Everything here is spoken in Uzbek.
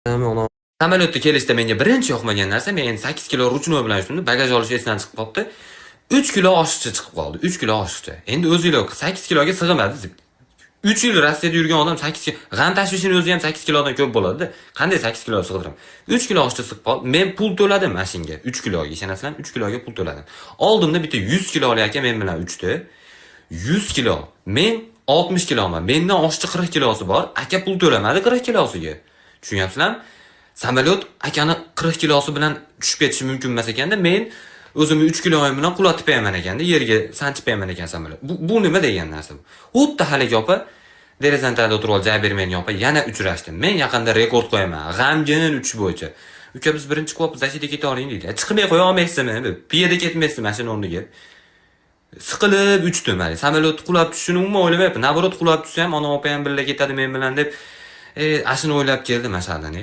Samolyotda kelishda menga birinchi yoqmagan narsa, men 8 kilo ruchnoy bilan yurdim, bagaj olish esidan chiqib qolibdi. 3 kilo oshiqcha chiqib qoldi. 3 kilo oshiqcha. Endi o'zinglar 8 kiloga sig'madi. 3 yil Rossiyada yurgan odam 8 kilo, g'am tashvishini o'zi ham 8 kilodan ko'p bo'ladi-da. Qanday 8 kilo sig'diraman? 3 kilo oshiqcha sig'ib qoldi. Men pul to'ladim mashinga. 3 kiloga, ishonasizlarmi? 3 kiloga pul to'ladim. Oldimda bitta 100 kilolik aka men bilan uchdi. 100 kilo. Men 60 kiloman. Mendan oshiqcha 40 kilosi bor. Aka pul to'lamadi 40 kilosiga. Tushunyapsizlarmi? Samolyot akani 40 kilosi bilan tushib ketishi mumkin emas ekanda, men o'zimni 3 kiloyim bilan qulatib qo'yaman ekanda, yerga sanchib qo'yaman ekan samolyot. Bu nima degan narsa bu? Xuddi haligi opa derazani tagida o'tirib olib Jabirmen opa yana uchrashdim. Men yaqinda rekord qo'yaman. G'amgin uchish bo'yicha. Uka biz birinchi qilib zashida keta oling deydi. Chiqmay qo'ya olmaysizmi? Piyoda ketmaysizmi mashina o'rniga? Siqilib uchdim hali. Samolyot qulab tushishini umuman o'ylamayapman. Naborot qulab tushsa ham ona opa ham birga ketadi men bilan deb ashuni o'ylab keldim ashadani.